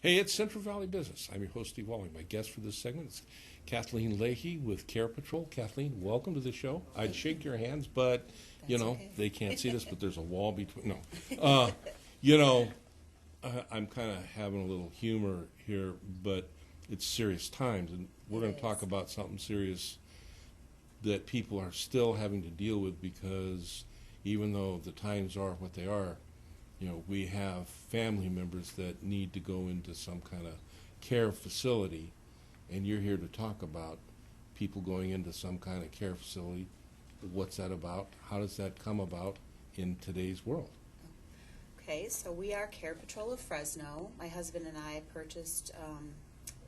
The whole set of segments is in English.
Hey, it's Central Valley Business. I'm your host, Steve Walling. My guest for this segment is Kathleen Leahy with Care Patrol. Kathleen, welcome to the show. I'd shake your hands, but, Okay. they can't see this, but there's a wall between. No. I'm kind of having a little humor here, but it's serious times, and we're going to talk about something serious that people are still having to deal with because even though the times are what they are, we have family members that need to go into some kind of care facility, and you're here to talk about people going into some kind of care facility. What's that about? How does that come about in today's world? Okay, so we are Care Patrol of Fresno. My husband and I purchased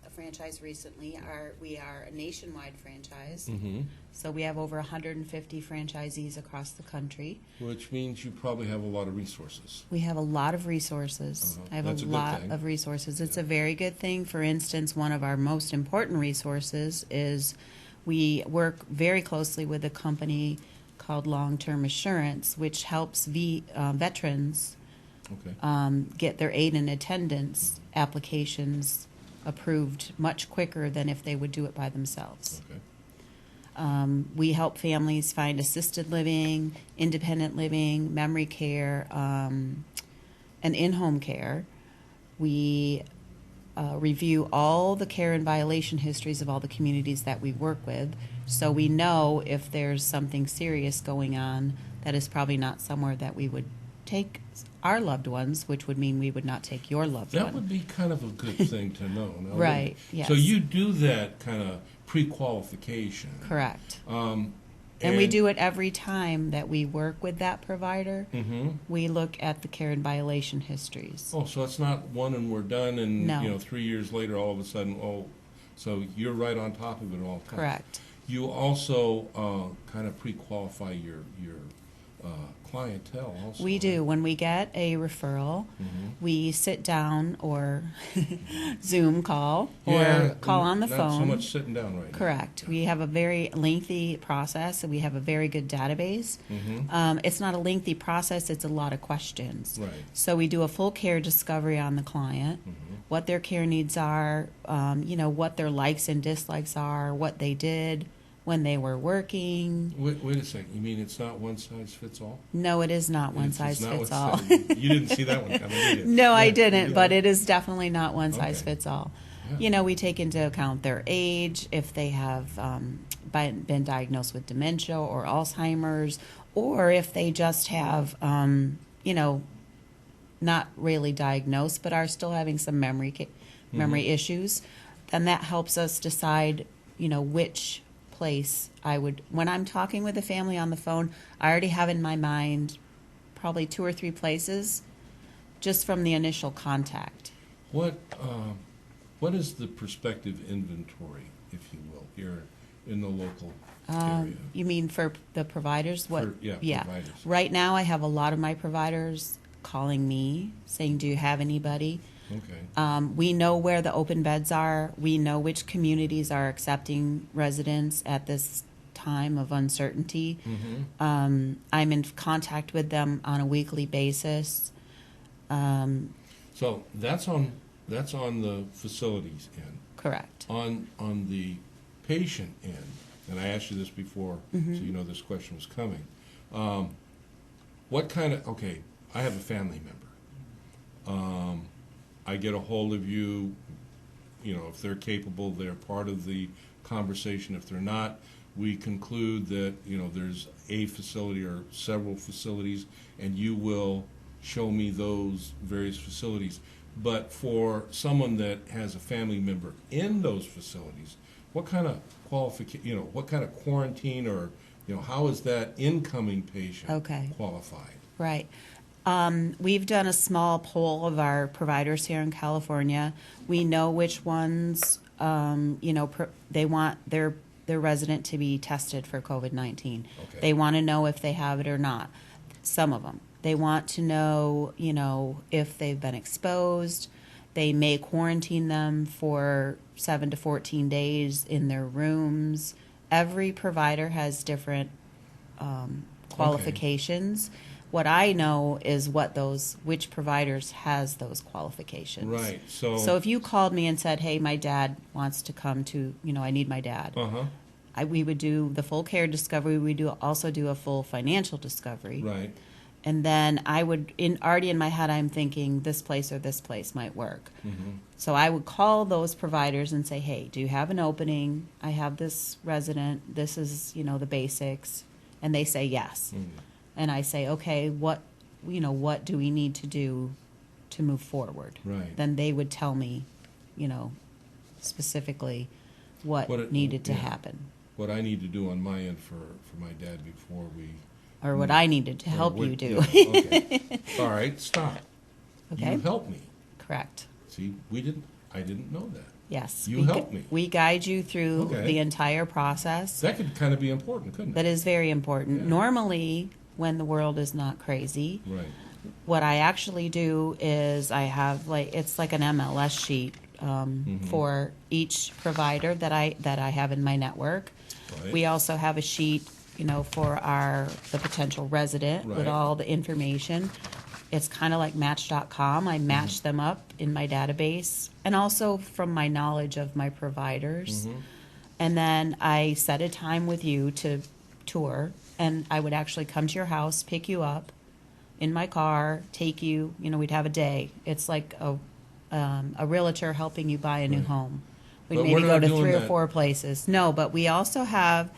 a franchise recently. We are a nationwide franchise. Mm-hmm. So we have over 150 franchisees across the country. Which means you probably have a lot of resources. We have a lot of resources. I have That's a a good lot thing. of resources. It's Yeah. a very good thing. For instance, one of our most important resources is we work very closely with a company called Long-Term Assurance, which helps veterans Okay. get their aid and attendance applications approved much quicker than if they would do it by themselves. Okay. We help families find assisted living, independent living, memory care, and in-home care. We review all the care and violation histories of all the communities that we work with, so we know if there's something serious going on that is probably not somewhere that we would take our loved ones, which would mean we would not take your loved one. That would be kind of a good thing to know. Now, Right, yes. So you do that kind of pre-qualification. Correct. And we do it every time that we work with that provider. Mm-hmm. We look at the care and violation histories. Oh, so it's not one and we're done, and No. 3 years later, all of a sudden, so you're right on top of it all the time. Correct. You also kind of pre-qualify your clientele also. We do. When we get a referral, Mm-hmm. we sit down or Zoom call or Yeah, call on the not phone. so much sitting down right now. Correct. We have a very lengthy process, and we have a very good database. Mm-hmm. It's not a lengthy process, it's a lot of questions. Right. So we do a full care discovery on the client, Mm-hmm. what their care needs are, what their likes and dislikes are, what they did when they were working. Wait a second. You mean it's not one size fits all? No, it is not one It's size not fits one all. size- You didn't see that one coming, did you? No, I Yeah, didn't, yeah. but it is definitely not one size Okay. fits all. Yeah. We take into account their age, if they have been diagnosed with dementia or Alzheimer's, or if they just have, not really diagnosed, but are still having some memory issues. Then that helps us decide, which place I would. When I'm talking with a family on the phone, I already have in my mind probably 2 or 3 places, just from the initial contact. What is the prospective inventory, if you will, here in the local area? You mean for the providers? Yeah, providers. Right now, I have a lot of my providers calling me saying, "Do you have anybody?" Okay. We know where the open beds are. We know which communities are accepting residents at this time of uncertainty. Mm-hmm. I'm in contact with them on a weekly basis. So that's on the facilities end. Correct. On the patient end, and I asked you this before, Mm-hmm. so you know this question was coming. Okay, I have a family member. I get a hold of you, if they're capable, they're part of the conversation. If they're not, we conclude that, there's a facility or several facilities, and you will show me those various facilities. But for someone that has a family member in those facilities, what kind of what kind of quarantine or, how is that incoming patient qualified? Right. We've done a small poll of our providers here in California. We know which ones, they want their resident to be tested for COVID-19. Okay. They want to know if they have it or not. Some of them. They want to know, if they've been exposed. They may quarantine them for 7 to 14 days in their rooms. Every provider has different qualifications. What I know is which providers has those qualifications. Right. So if you called me and said, hey, my dad wants to come to, I need my dad. Uh-huh. We would do the full care discovery. We also do a full financial discovery. Right. And then I would, already in my head, I'm thinking this place or this place might work. Mm-hmm. So I would call those providers and say, hey, do you have an opening? I have this resident. This is, the basics. And they say yes. Mm-hmm. And I say, okay, what do we need to do to move forward? Right. Then they would tell me, specifically what needed to happen. What I need to do on my end for my dad before we... Or what I needed to help you do. Yeah, okay. All right, stop. Okay. You help me. Correct. See, I didn't know that. Yes. You help me. We guide you through Okay. the entire process. That could kind of be important, couldn't it? That is very important. Yeah. Normally, when the world is not crazy, Right. what I actually do is I have it's like an MLS sheet for each provider that I have in my network. Right. We also have a sheet, for the potential resident with Right. all the information. It's kind of like Match.com. I match them up in my database, and also from my knowledge of my providers. Mm-hmm. And then I set a time with you to tour, and I would actually come to your house, pick you up in my car, take you. We'd have a day. It's like a realtor helping you buy a new Right. home. We'd But maybe we're go not to doing 3 or that. 4 places. No, but we also have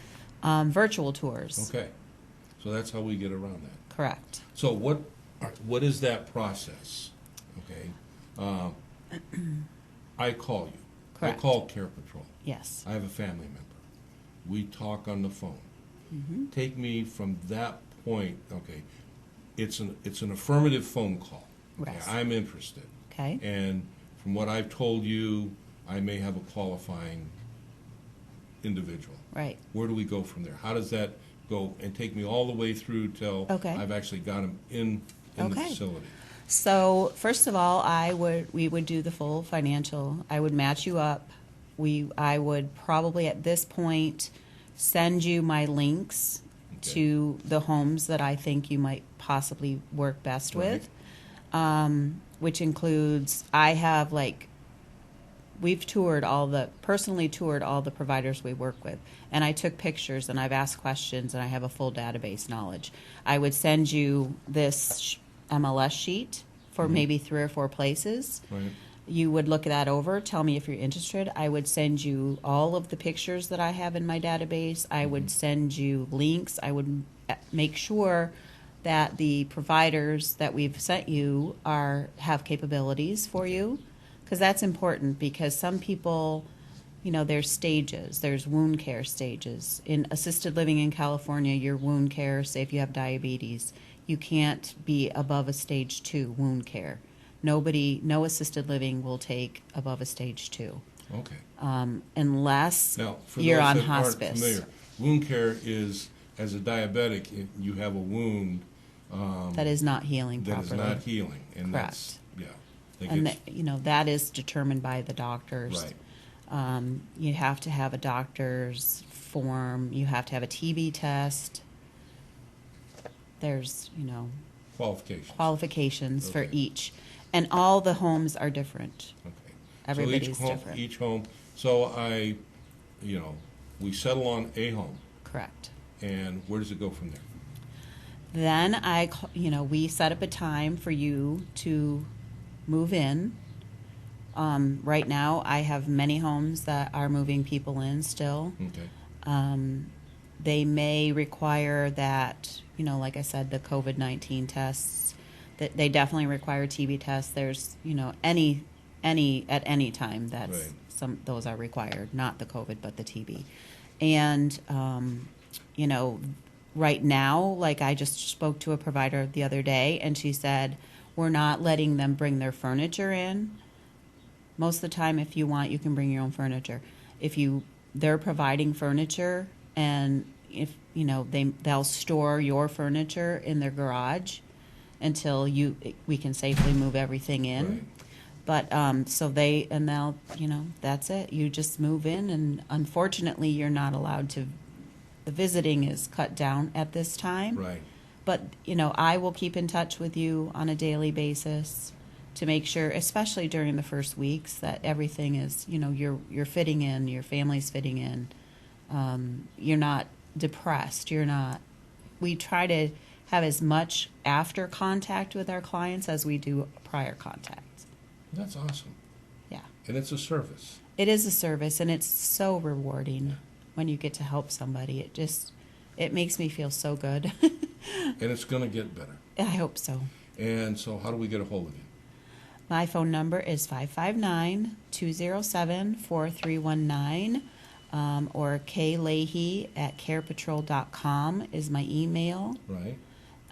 virtual tours. Okay. So that's how we get around that. Correct. So what is that process? Okay. I call you. Correct. I call Care Patrol. Yes. I have a family member. We talk on the phone. Mm-hmm. Take me from that point. Okay. It's an affirmative phone call. Okay. Yes. I'm interested. Okay. And from what I've told you, I may have a qualifying individual. Right. Where do we go from there? How does that go? And take me all the way through till Okay. I've actually got them in the Okay. facility. So first of all, we would do the full financial. I would match you up. I would probably at this point send you my links Okay. to the homes that I think you might possibly work best with, which includes we've personally toured all the providers we work with, and I took pictures and I've asked questions and I have a full database knowledge. I would send you this MLS sheet for maybe 3 or 4 places. Right. You would look that over, tell me if you're interested. I would send you all of the pictures that I have in my database. I would send you links. I would make sure that the providers that we've sent you have capabilities for you, because that's important, because some people, there's stages. There's wound care stages. In assisted living in California, your wound care, say if you have diabetes, you can't be above a stage 2 wound care. No assisted living will take above a stage 2. Okay. Unless Now, for you're those on that aren't hospice. familiar, wound care is, as a diabetic, if you have a wound That is not healing that properly. is not healing, and Correct. that's that And gets- that is determined by the doctors. right. You have to have a doctor's form. You have to have a TB test. There's, qualifications for Okay. each. And all the homes are different. Okay. Everybody's so different. Each home. So we settle on a home, Correct. and where does it go from there? Then we set up a time for you to move in. Right now, I have many homes that are moving people in still. Okay. They may require that, like I said, the COVID-19 tests. That they definitely require TB tests. There's, any at any time that's Right. those are required, not the COVID but the TB. And right now, like I just spoke to a provider the other day, and she said we're not letting them bring their furniture in. Most of the time, if you want, you can bring your own furniture. They're providing furniture, and if they'll store your furniture in their garage until we can safely move everything in. Right. But they'll that's it. You just move in, and unfortunately, you're not allowed to. The visiting is cut down at this time. Right. But, I will keep in touch with you on a daily basis to make sure, especially during the first weeks, that everything is, you're fitting in, your family's fitting in. You're not depressed. We try to have as much after contact with our clients as we do prior contact. That's awesome. Yeah. And it's a service. It is a service, and it's so rewarding when you get to help somebody. It makes me feel so good. And it's going to get better. I hope so. And so how do we get a hold of you? My phone number is 559-207-4319, or kleahy@carepatrol.com is my email. Right.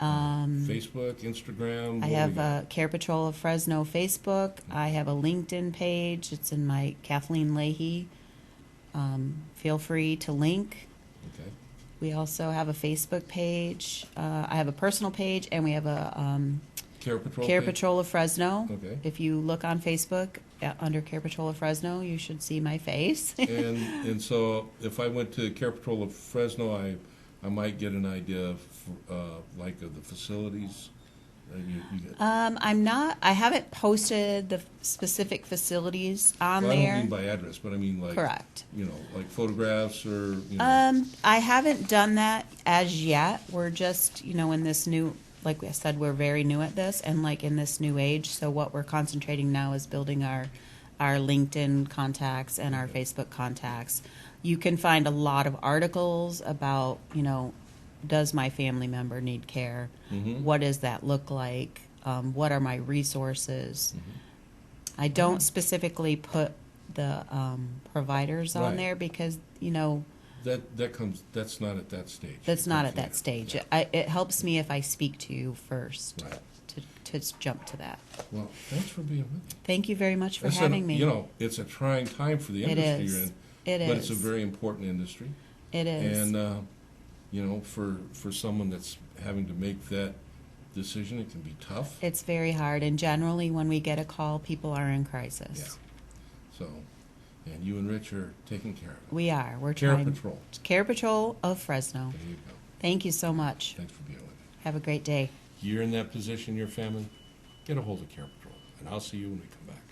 Facebook, Instagram. I have Care Patrol of Fresno Facebook. I have a LinkedIn page. It's in my Kathleen Leahy. Feel free to link. Okay. We also have a Facebook page. I have a personal page, and we have a Care Patrol. Care page? Patrol of Fresno. Okay. If you look on Facebook under Care Patrol of Fresno, you should see my face. and so if I went to Care Patrol of Fresno, I might get an idea of of the facilities. I haven't posted the specific facilities on Well, I there. don't mean by address, but I mean Correct. Like photographs or. I haven't done that as yet. We're just, in this new, like I said, we're very new at this, and like in this new age. So what we're concentrating now is building our LinkedIn contacts and our Facebook contacts. You can find a lot of articles about, does my family member need care? Mm-hmm. What does that look like? What are my resources? Mm-hmm. I don't specifically put the providers on Right. there because, That's not at that stage. that's It not comes at that later. stage. Yeah. It helps me if I speak to you first Right. to jump to that. Well, thanks for being with me. Thank you very much for Listen, having me. It's a trying time for the It industry is. you're in. It But it's a is. very important industry. It is. And, for someone that's having to make that decision, it can be tough. It's very hard, and generally when we get a call, people are in crisis. Yeah. So, and you and Rich are taking care of it. We are. We're Care trying. Patrol. Care Patrol of Fresno. There you go. Thank you so much. Thanks for being with me. Have a great day. You're in that position, your family, get a hold of Care Patrol, and I'll see you when we come back.